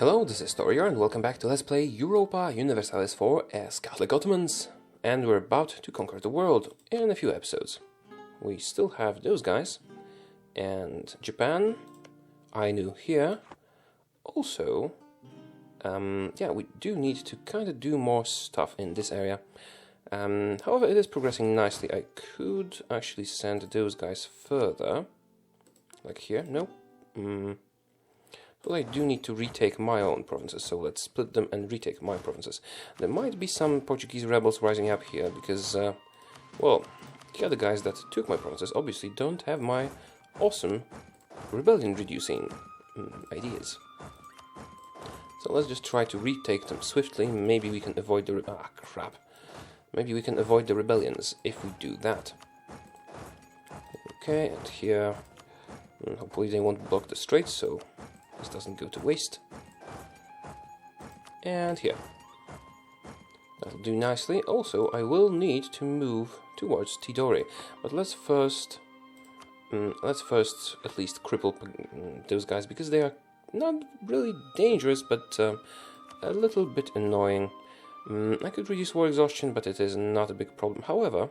Hello, this is Taureor and welcome back to Let's Play Europa Universalis IV as Catholic Ottomans. And we're about to conquer the world in a few episodes. We still have those guys. And Japan, Ainu here. Also, we do need to kind of do more stuff in this area. However, it is progressing nicely. I could actually send those guys further. Like here, no. Well, I do need to retake my own provinces, so let's split them and retake my provinces. There might be some Portuguese rebels rising up here, because, the other guys that took my provinces obviously don't have my awesome rebellion-reducing ideas. So let's just try to retake them swiftly. Maybe we can avoid the... Maybe we can avoid the rebellions if we do that. Okay, and here... hopefully they won't block the straits, so... this doesn't go to waste. And here. That'll do nicely. Also, I will need to move towards Tidore. But let's first at least cripple those guys, because they are not really dangerous, but a little bit annoying. I could reduce war exhaustion, but it is not a big problem. However,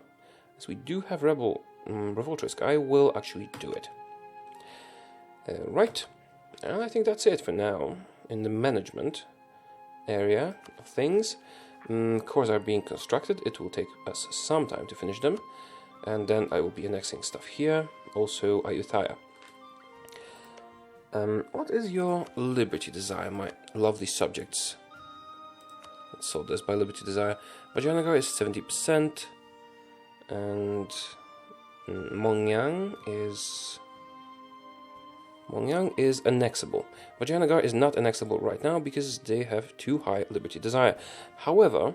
as we do have revolt risk, I will actually do it. Right. And I think that's it for now in the management area of things. Cores are being constructed. It will take us some time to finish them. And then I will be annexing stuff here. Also, Ayutthaya. What is your liberty desire, my lovely subjects? Let's solve this by liberty desire. Vajanagar is 70%. And Mongyang is annexable. Vajanagar is not annexable right now because they have too high liberty desire. However,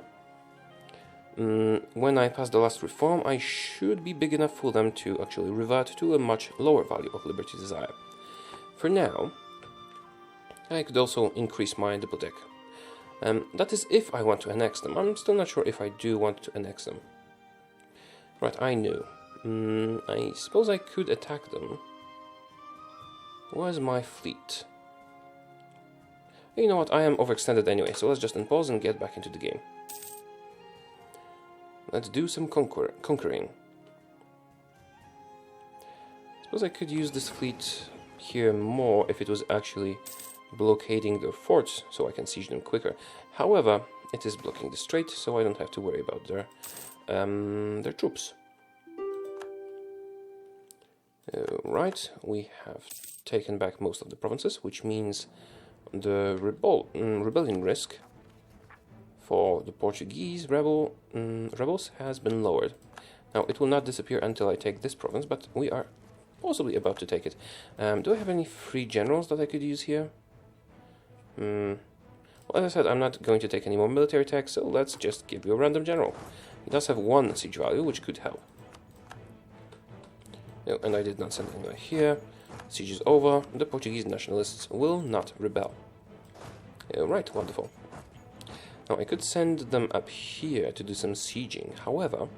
when I pass the last reform, I should be big enough for them to actually revert to a much lower value of liberty desire. For now, I could also increase my diplomatic. That is if I want to annex them. I'm still not sure if I do want to annex them. Right, I knew. I suppose I could attack them. Where's my fleet? You know what, I am overextended anyway, so let's just unpause and get back into the game. Let's do some conquering. Suppose I could use this fleet here more if it was actually blockading their forts, so I can siege them quicker. However, it is blocking the strait, so I don't have to worry about their troops. Right, we have taken back most of the provinces, which means the rebellion risk for the Portuguese rebels has been lowered. Now, it will not disappear until I take this province, but we are possibly about to take it. Do I have any free generals that I could use here? Well, as I said, I'm not going to take any more military attacks, so let's just give you a random general. He does have 1 siege value, which could help. No, and I did not send anyone here. Siege is over. The Portuguese nationalists will not rebel. Right, wonderful. Now, I could send them up here to do some sieging. However,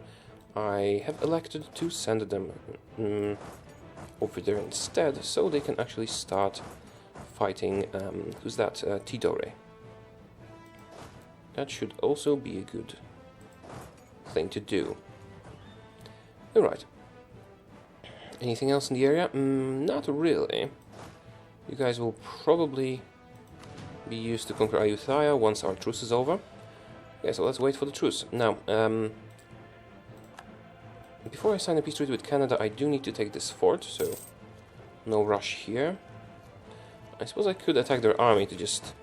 I have elected to send them over there instead, so they can actually start fighting, who's that? Tidore. That should also be a good thing to do. Alright. Anything else in the area? Not really. You guys will probably be used to conquer Ayutthaya once our truce is over. Okay, so let's wait for the truce. Now, before I sign a peace treaty with Canada, I do need to take this fort, so no rush here. I suppose I could attack their army to just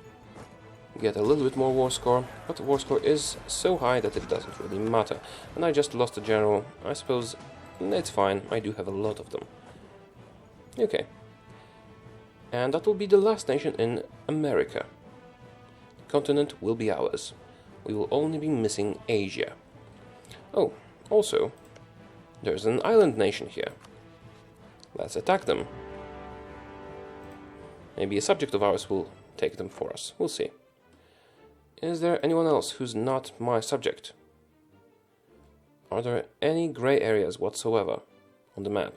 get a little bit more war score, but the war score is so high that it doesn't really matter. And I just lost a general. I suppose it's fine, I do have a lot of them. Okay. And that will be the last nation in America. The continent will be ours. We will only be missing Asia. Oh, also, there's an island nation here. Let's attack them. Maybe a subject of ours will take them for us. We'll see. Is there anyone else who's not my subject? Are there any grey areas whatsoever on the map?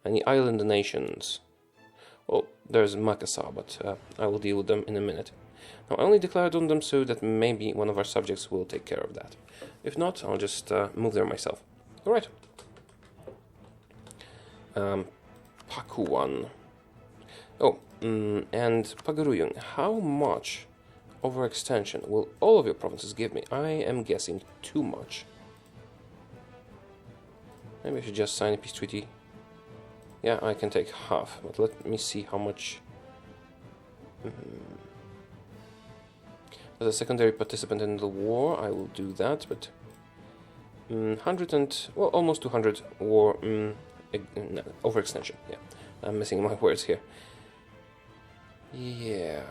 Any island nations? Well, there's Makassar, but I will deal with them in a minute. Now, I only declared on them so that maybe one of our subjects will take care of that. If not, I'll just move there myself. Alright. Pakuan. Oh, and Pagaruyung. How much overextension will all of your provinces give me? I am guessing too much. Maybe I should just sign a peace treaty. Yeah, I can take half, but let me see how much. As a secondary participant in the war, I will do that, but 100 and, well, almost 200 war no, overextension. Yeah, I'm missing my words here. Yeah,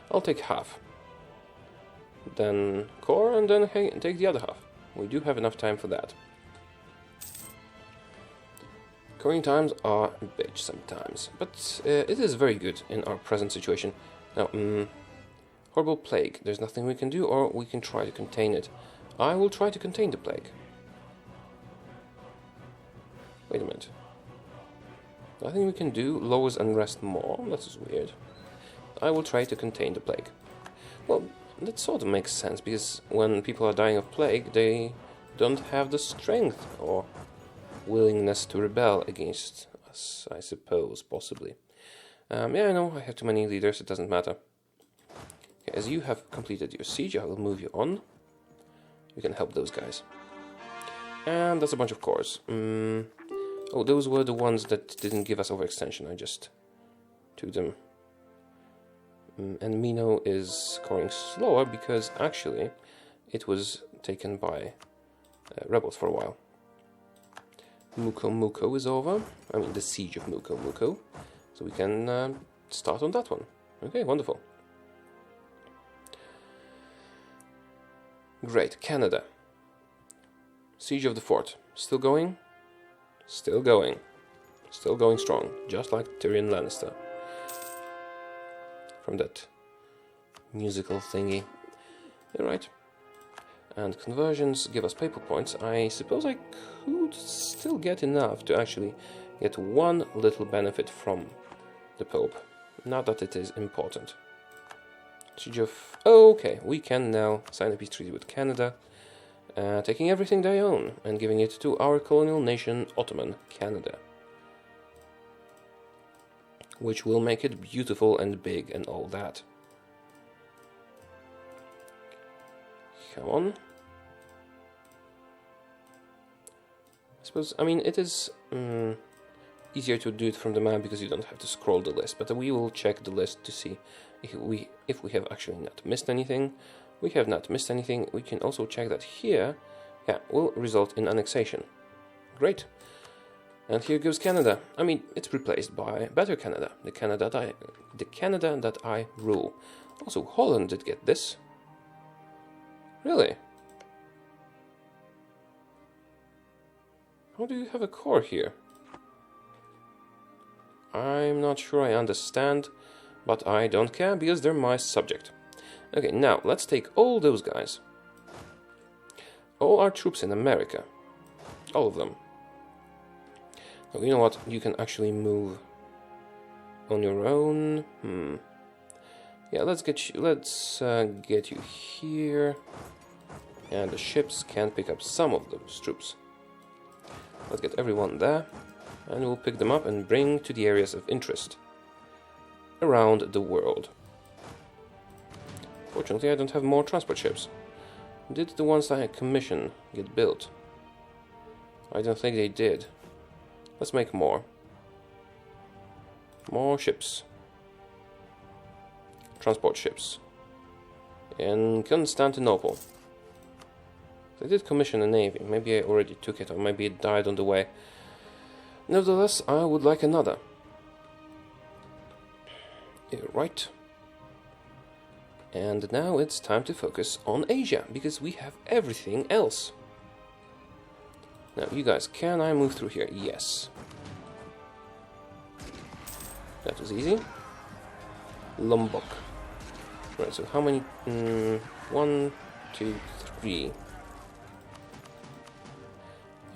I'll take half, then core, and then take the other half. We do have enough time for that. Coring times are a bitch sometimes, but it is very good in our present situation. Now, horrible plague. There's nothing we can do, or we can try to contain it. I will try to contain the plague. Wait a minute. Nothing we can do lowers unrest more. That is weird. I will try to contain the plague. Well, that sort of makes sense, because when people are dying of plague, they don't have the strength or willingness to rebel against us, I suppose, possibly. Yeah, I know, I have too many leaders, it doesn't matter. Okay, as you have completed your siege, I will move you on. You can help those guys. And that's a bunch of cores. Oh, those were the ones that didn't give us overextension, I just took them. And Mino is scoring slower because actually it was taken by rebels for a while. Muko is over. I mean, the siege of Muko. So we can start on that one. Okay, wonderful. Great, Canada. Siege of the fort. Still going? Still going. Still going strong. Just like Tyrion Lannister. From that musical thingy. Alright. And conversions give us paper points. I suppose I could still get enough to actually get one little benefit from the Pope. Not that it is important. Siege of... Oh, okay, we can now sign a peace treaty with Canada, taking everything they own and giving it to our colonial nation, Ottoman Canada. Which will make it beautiful and big and all that. Come on. I suppose, I mean, it is easier to do it from the map because you don't have to scroll the list, but we will check the list to see if we have actually not missed anything. We have not missed anything. We can also check that here, yeah, will result in annexation. Great. And here goes Canada. I mean, it's replaced by better Canada, the Canada that I rule. Also, Holland did get this. Really? How do you have a core here? I'm not sure I understand, but I don't care because they're my subject. Okay, now let's take all those guys. All our troops in America. All of them. Oh, you know what? You can actually move on your own. Yeah, let's get you here. And the ships can pick up some of those troops. Let's get everyone there, and we'll pick them up and bring to the areas of interest around the world. Fortunately, I don't have more transport ships. Did the ones I commissioned get built? I don't think they did. Let's make more. More ships. Transport ships. In Constantinople. I did commission a navy. Maybe I already took it, or maybe it died on the way. Nevertheless, I would like another. Right. And now it's time to focus on Asia, because we have everything else. Now, you guys, can I move through here? Yes. That was easy. Lombok. Right, so how many? 1, 2, 3.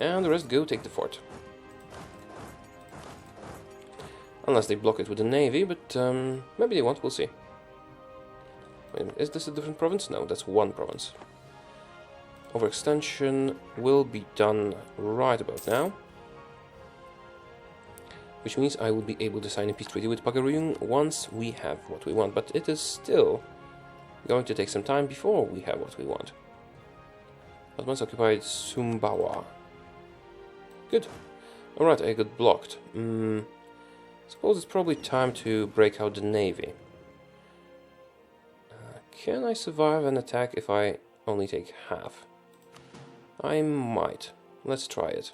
And the rest go take the fort. Unless they block it with the navy, but maybe they won't, we'll see. Wait a minute, is this a different province? No, that's one province. Overextension will be done right about now. Which means I will be able to sign a peace treaty with Pagaruyung once we have what we want. But it is still going to take some time before we have what we want. Ottomans occupied Sumbawa. Good. Alright, I got blocked. Suppose it's probably time to break out the navy. Can I survive an attack if I only take half? I might. Let's try it.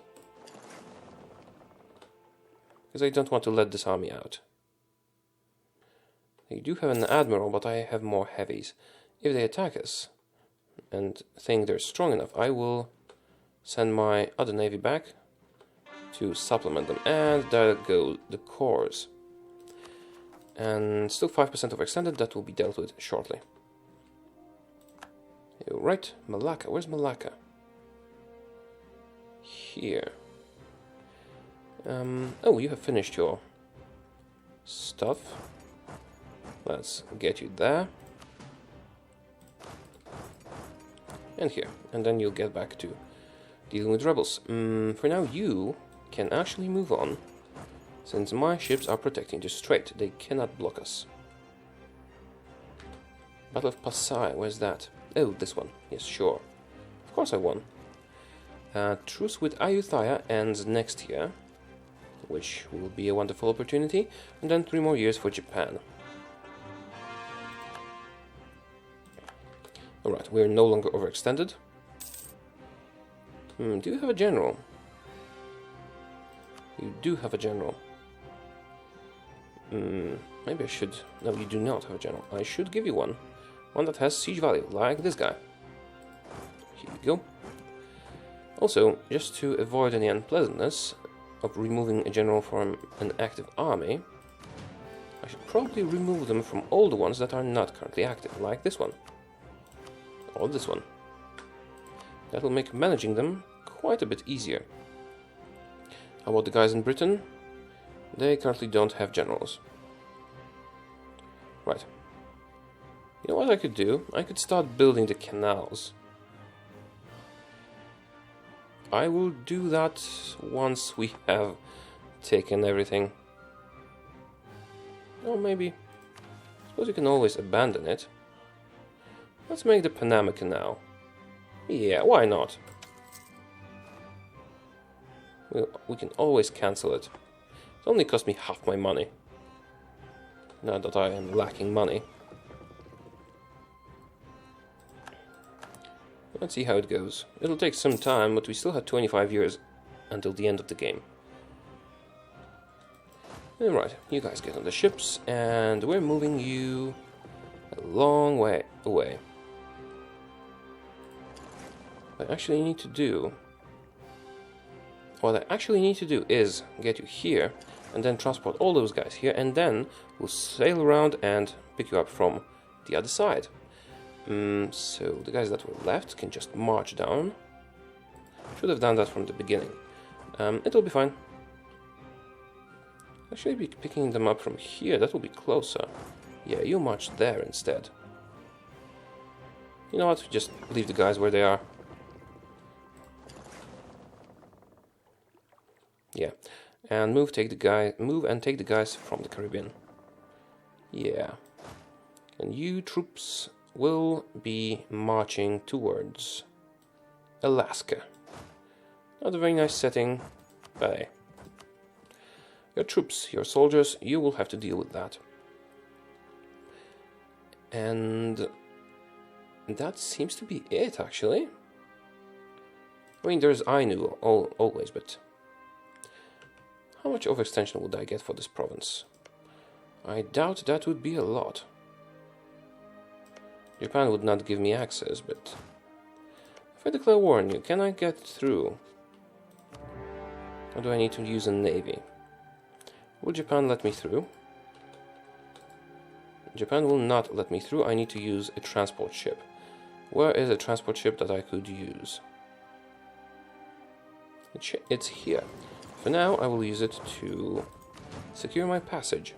Because I don't want to let this army out. They do have an admiral, but I have more heavies. If they attack us and think they're strong enough, I will send my other navy back to supplement them. And there go the cores. And still 5% overextended, that will be dealt with shortly. Right, Malacca. Where's Malacca? Here. Oh, you have finished your stuff. Let's get you there. And here. And then you'll get back to dealing with rebels. For now, you can actually move on, since my ships are protecting the strait. They cannot block us. Battle of Pasai, where's that? Oh, this one. Yes, sure. Of course I won. Truce with Ayutthaya ends next year, which will be a wonderful opportunity, and then 3 more years for Japan. Alright, we're no longer overextended. Do you have a general? You do have a general. Maybe I should... No, you do not have a general. I should give you one. One that has siege value, like this guy. Here you go. Also, just to avoid any unpleasantness of removing a general from an active army, I should probably remove them from all the ones that are not currently active, like this one. Or this one. That will make managing them quite a bit easier. How about the guys in Britain? They currently don't have generals. Right. You know what I could do? I could start building the canals. I will do that once we have taken everything. Or maybe... I suppose you can always abandon it. Let's make the Panama Canal. Yeah, why not? We can always cancel it. It only cost me half my money. Now that I am lacking money. Let's see how it goes. It'll take some time, but we still have 25 years until the end of the game. Alright, you guys get on the ships, and we're moving you a long way away. What I actually need to do is get you here, and then transport all those guys here, and then we'll sail around and pick you up from the other side. So the guys that were left can just march down. Should have done that from the beginning. It'll be fine. Actually, be picking them up from here. That will be closer. Yeah, you march there instead. You know what? Just leave the guys where they are. Yeah, and move and take the guys from the Caribbean. Yeah, and you troops will be marching towards Alaska. Not a very nice setting, but hey. Your troops, your soldiers, you will have to deal with that. And that seems to be it, actually. I mean, there's Ainu always, but how much overextension would I get for this province? I doubt that would be a lot. Japan would not give me access, but if I declare war on you, can I get through? Or do I need to use a navy? Will Japan let me through? Japan will not let me through. I need to use a transport ship. Where is a transport ship that I could use? It's here. For now, I will use it to Secure my passage.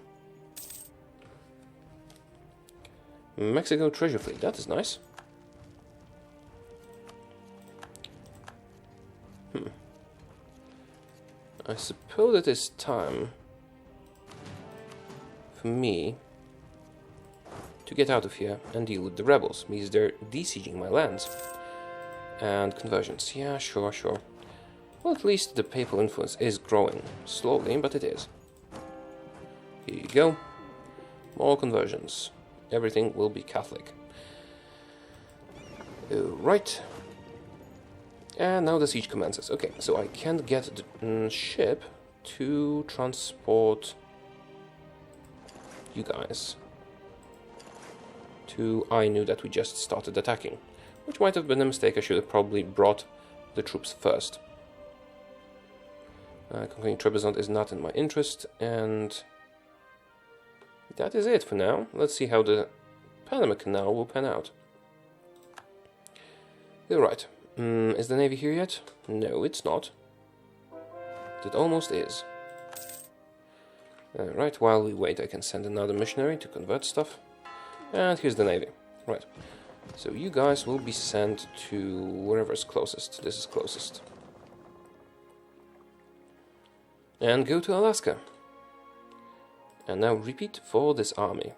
Mexico treasure fleet, that is nice. I suppose it is time for me to get out of here and deal with the rebels, because they're besieging my lands. And conversions, yeah, sure. Well, at least the papal influence is growing. Slowly, but it is. Here you go. More conversions. Everything will be Catholic. Right. And now the siege commences. Okay, so I can't get the ship to transport you guys to Ainu that we just started attacking, which might have been a mistake. I should have probably brought the troops first. Conquering Trebizond is not in my interest, and that is it for now. Let's see how the Panama Canal will pan out. You're right. Is the navy here yet? No, it's not. It almost is. Right, while we wait, I can send another missionary to convert stuff. And here's the navy. Right. So you guys will be sent to wherever is closest. This is closest. And go to Alaska. And now repeat for this army.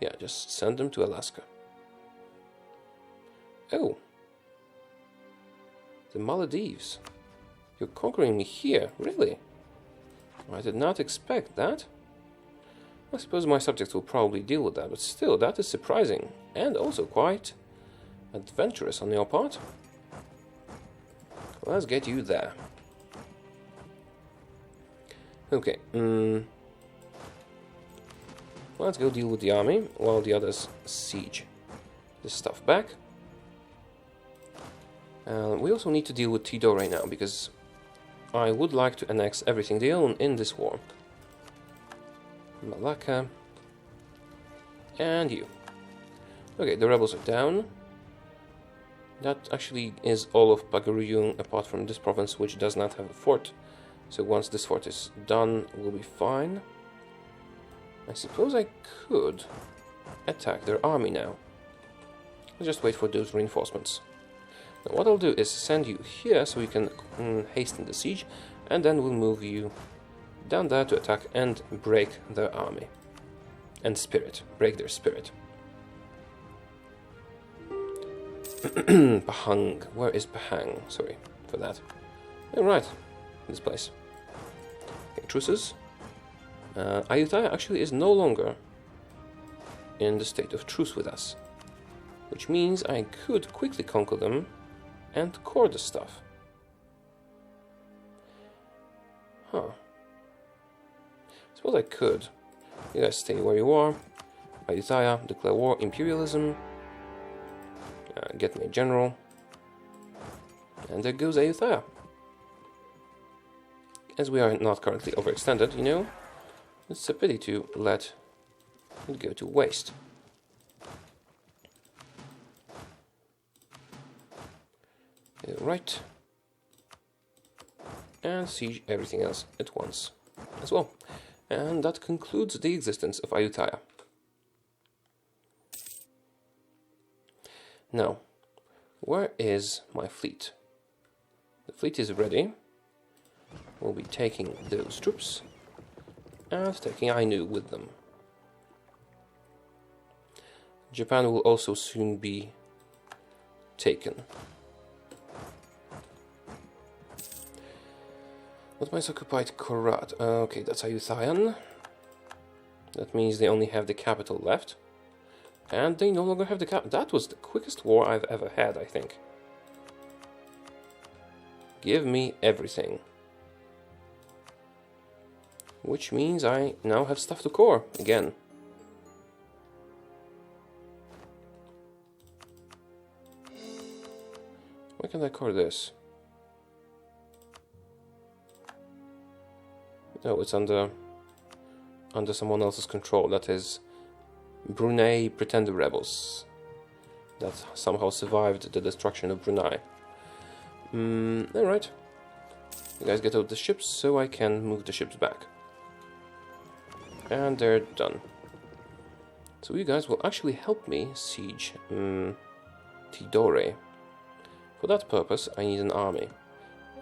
Yeah, just send them to Alaska. Oh. The Maldives. You're conquering me here, really? I did not expect that. I suppose my subjects will probably deal with that, but still, that is surprising. And also quite adventurous on your part. Let's get you there. Okay, let's go deal with the army, while the others siege this stuff back. We also need to deal with Taureor right now, because I would like to annex everything they own in this war. Malacca. And you. Okay, the rebels are down. That actually is all of Bagaruyung, apart from this province, which does not have a fort. So once this fort is done, we'll be fine. I suppose I could attack their army now. I'll just wait for those reinforcements. Now what I'll do is send you here so we can hasten the siege, and then we'll move you down there to attack and break their army. And spirit. Break their spirit. Pahang. Where is Pahang? Sorry for that. Alright. This place. Okay, truces. Ayutthaya actually is no longer in the state of truce with us, which means I could quickly conquer them and core the stuff. Huh. Suppose I could. You guys stay where you are. Ayutthaya, declare war, imperialism. Get me a general. And there goes Ayutthaya. As we are not currently overextended, you know, it's a pity to let it go to waste. Right. And siege everything else at once as well. And that concludes the existence of Ayutthaya. Now, where is my fleet? The fleet is ready. We'll be taking those troops and taking Ainu with them. Japan will also soon be taken. What might occupied Korat? Okay, that's Ayutthayan. That means they only have the capital left. And they no longer have the capital. That was the quickest war I've ever had, I think. Give me everything. Which means I now have stuff to core again. Why can't I core this? No, it's under someone else's control. That is Brunei Pretender rebels that somehow survived the destruction of Brunei. Alright. You guys get out the ships so I can move the ships back. And they're done. So you guys will actually help me siege Tidore. For that purpose, I need an army.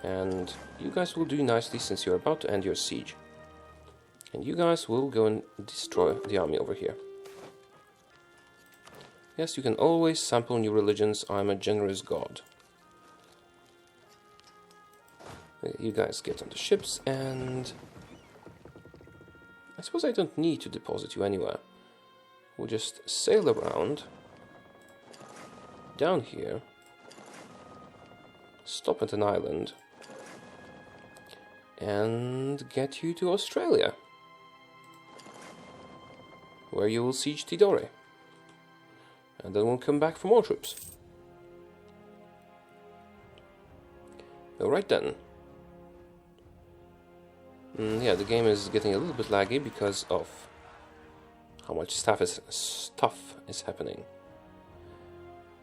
And you guys will do nicely since you're about to end your siege. And you guys will go and destroy the army over here. Yes, you can always sample new religions. I'm a generous god. You guys get on the ships, and I suppose I don't need to deposit you anywhere. We'll just sail around down here, stop at an island, and get you to Australia, where you will siege Tidore. And then we'll come back for more troops. Alright then. Yeah, the game is getting a little bit laggy because of how much stuff is happening.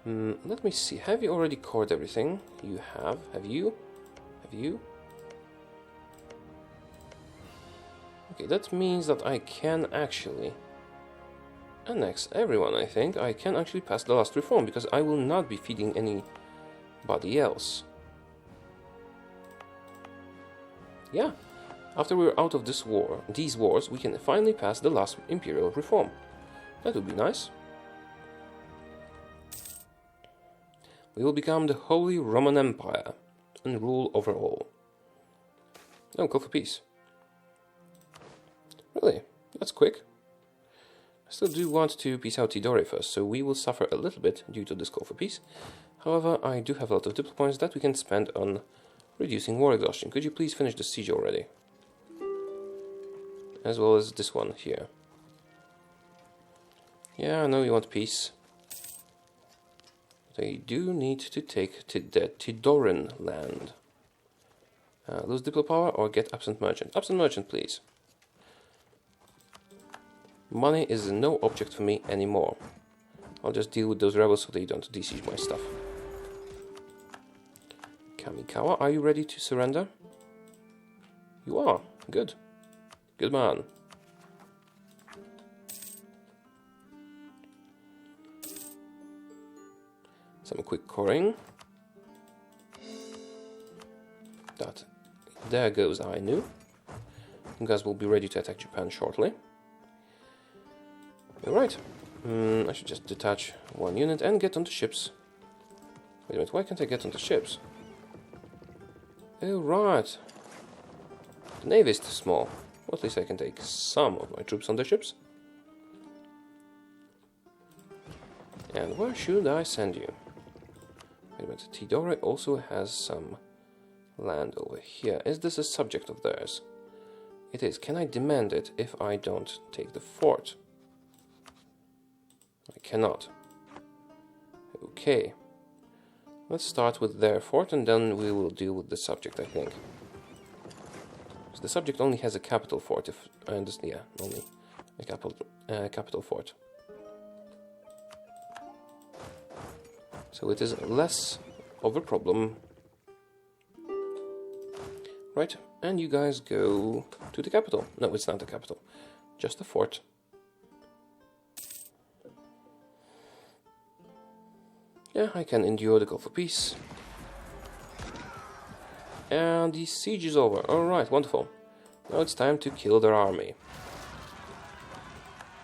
Let me see. Have you already cored everything? You have. Have you? Have you? Okay, that means that I can actually annex everyone, I think. I can actually pass the last reform, because I will not be feeding anybody else. Yeah, after we're out of these wars, we can finally pass the last imperial reform. That would be nice. We will become the Holy Roman Empire and rule over all. No, call for peace. Really? That's quick. I still do want to peace out Tidore first, so we will suffer a little bit due to this call for peace. However, I do have a lot of diplo points that we can spend on reducing war exhaustion. Could you please finish the siege already? As well as this one here. Yeah, I know you want peace. They do need to take the Tidoran land. Lose diplo power or get absent merchant. Absent merchant, please. Money is no object for me anymore. I'll just deal with those rebels so they don't de-siege my stuff. Kamikawa, are you ready to surrender? You are. Good. Good man. Some quick coring. There goes Ainu. You guys will be ready to attack Japan shortly. Alright. I should just detach one unit and get onto ships. Wait a minute, why can't I get onto ships? Oh, right. The navy is too small. Well, at least I can take some of my troops on the ships. And where should I send you? Wait a minute, Tidore also has some land over here. Is this a subject of theirs? It is. Can I demand it if I don't take the fort? I cannot. Okay. Let's start with their fort and then we will deal with the subject, I think. So the subject only has a capital fort, if I understand. Yeah, only a capital fort. So it is less of a problem. Right, and you guys go to the capital. No, it's not the capital, just a fort. Yeah, I can endure the call for peace. And the siege is over. Alright, wonderful. Now it's time to kill their army.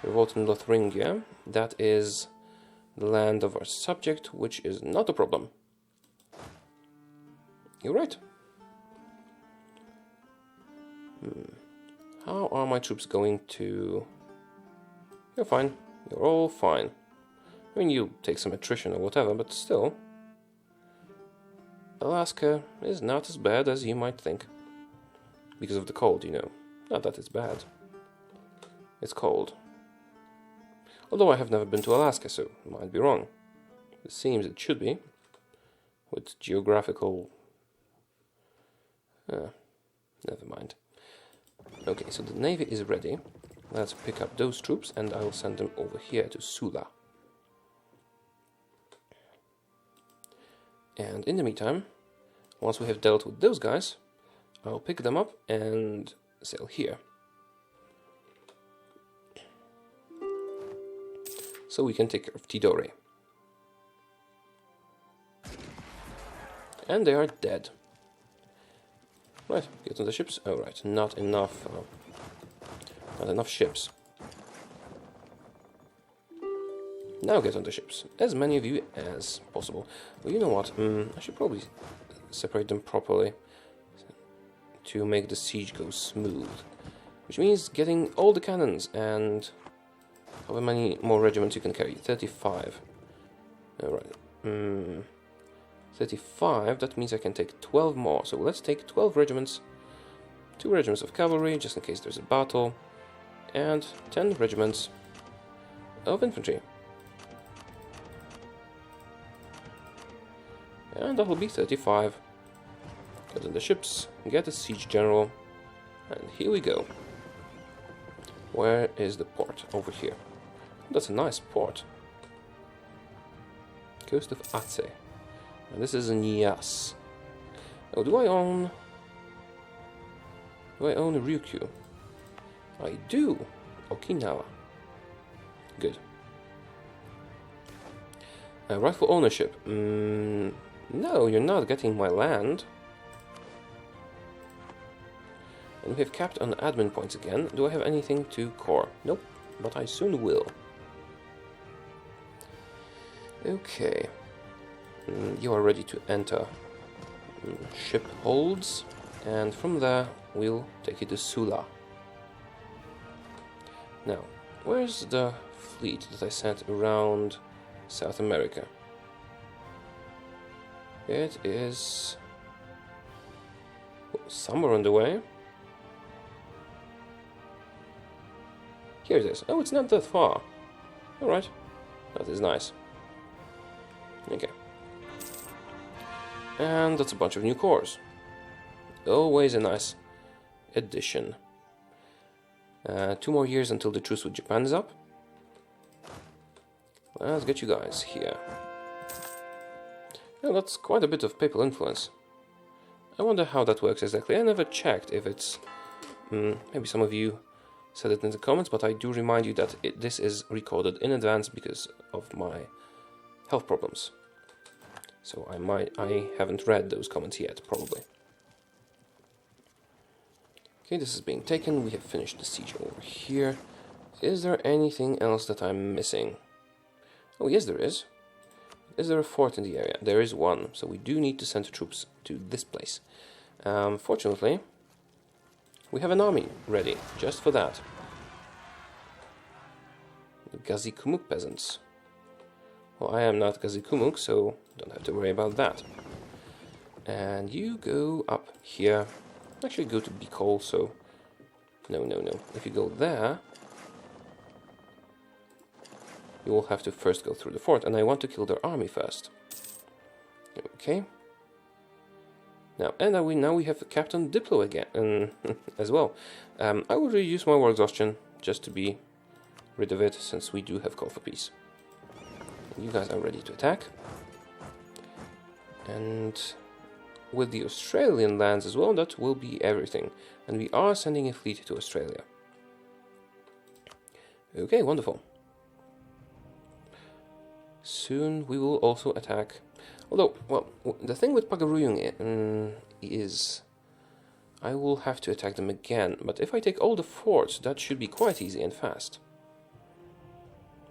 Revolt in Lotharingia. That is the land of our subject, which is not a problem. You're right. How are my troops going to... You're fine. You're all fine. I mean, you take some attrition or whatever, but still. Alaska is not as bad as you might think. Because of the cold, you know. Not that it's bad. It's cold. Although I have never been to Alaska, so I might be wrong. It seems it should be. With geographical... never mind. Okay, so the navy is ready. Let's pick up those troops and I will send them over here to Sula. And in the meantime, once we have dealt with those guys, I'll pick them up and sail here. So we can take care of Tidore. And they are dead. Right, get on the ships. Oh right, not enough ships. Now get on the ships. As many of you as possible. Well, you know what? I should probably separate them properly to make the siege go smooth. Which means getting all the cannons and however many more regiments you can carry. 35. Alright. 35, that means I can take 12 more. So let's take 12 regiments. 2 regiments of cavalry, just in case there's a battle. And 10 regiments of infantry. And that will be 35. Get on the ships, get a siege general, and here we go. Where is the port? Over here. That's a nice port. Coast of Aceh. And this is Nias. Oh, do I own Ryukyu? I do. Okinawa. Good. Rightful ownership. No, you're not getting my land. And we have capped on admin points again. Do I have anything to core? Nope, but I soon will. Okay. You are ready to enter ship holds. And from there, we'll take you to Sula. Now, where's the fleet that I sent around South America? It is somewhere on the way. Here it is. Oh, it's not that far. Alright. That is nice. Okay. And that's a bunch of new cores. Always a nice addition. 2 more years until the truce with Japan is up. Let's get you guys here. Yeah, that's quite a bit of papal influence. I wonder how that works exactly. I never checked if it's... maybe some of you said it in the comments, but I do remind you that this is recorded in advance because of my health problems. So I haven't read those comments yet, probably. Okay, this is being taken. We have finished the siege over here. Is there anything else that I'm missing? Oh, yes, there is. Is there a fort in the area? There is one, so we do need to send troops to this place. Fortunately, we have an army ready, just for that. The Gazikumuk peasants. Well, I am not Gazikumuk, so don't have to worry about that. And you go up here. Actually, go to Bicol, so... No. If you go there... you will have to first go through the fort, and I want to kill their army first. Okay. Now we have Captain Diplo again, as well. I will reuse my war exhaustion just to be rid of it, since we do have call for peace. And you guys are ready to attack. And with the Australian lands as well, that will be everything. And we are sending a fleet to Australia. Okay, wonderful. Soon we will also attack. Although, well, the thing with Pagaruyung is I will have to attack them again. But if I take all the forts, that should be quite easy and fast.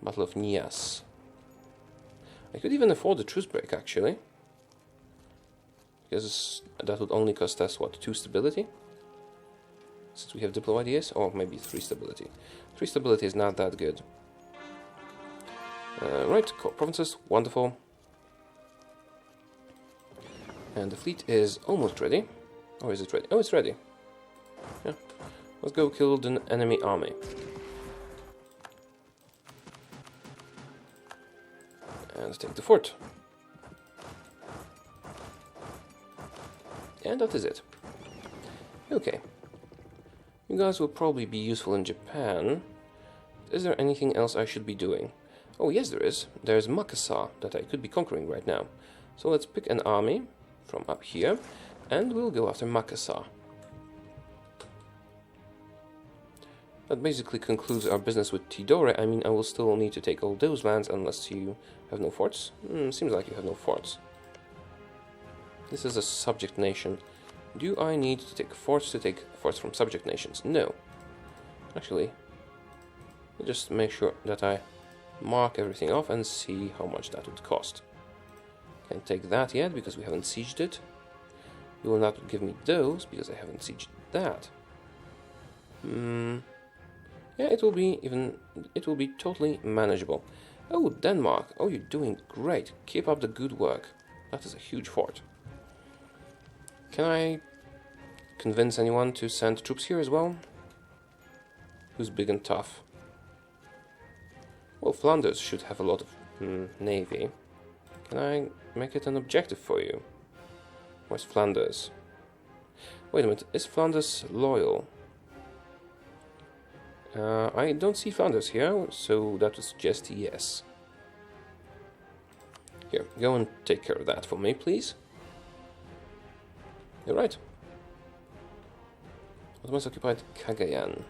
Battle of Nias. I could even afford a truce break, actually. Because that would only cost us, what, 2 stability? Since we have Diplo ideas? Or maybe 3 stability. 3 stability is not that good. Right, provinces, wonderful. And the fleet is almost ready. Or is it ready? Oh, it's ready. Yeah. Let's go kill the enemy army. And take the fort. And that is it. Okay. You guys will probably be useful in Japan. Is there anything else I should be doing? Oh, yes, there is. There's Makassar that I could be conquering right now. So let's pick an army from up here, and we'll go after Makassar. That basically concludes our business with Taureor. I mean, I will still need to take all those lands unless you have no forts. Seems like you have no forts. This is a subject nation. Do I need to take forts from subject nations? No. Actually, I'll just make sure that I mark everything off and see how much that would cost. Can't take that yet because we haven't sieged it. You will not give me those because I haven't sieged that. Yeah, it will be totally manageable. Oh, Denmark. Oh, you're doing great. Keep up the good work. That is a huge fort. Can I convince anyone to send troops here as well? Who's big and tough? Well, Flanders should have a lot of navy. Can I make it an objective for you? Where's Flanders? Wait a minute, is Flanders loyal? I don't see Flanders here, so that would suggest yes. Here, go and take care of that for me, please. You're right. Ottomans occupied Cagayan.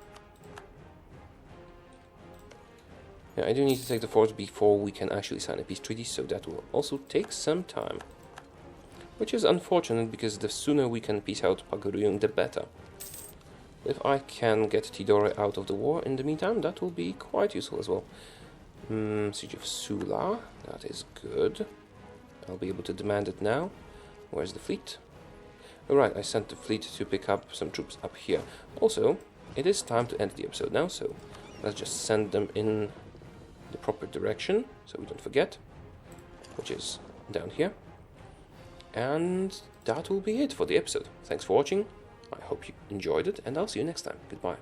Yeah, I do need to take the fort before we can actually sign a peace treaty, so that will also take some time. Which is unfortunate, because the sooner we can peace out Paguruyung, the better. If I can get Taureor out of the war in the meantime, that will be quite useful as well. Siege of Sula, that is good. I'll be able to demand it now. Where's the fleet? Alright, I sent the fleet to pick up some troops up here. Also, it is time to end the episode now, so let's just send them in the proper direction, so we don't forget, which is down here. And that will be it for the episode. Thanks for watching. I hope you enjoyed it, and I'll see you next time. Goodbye.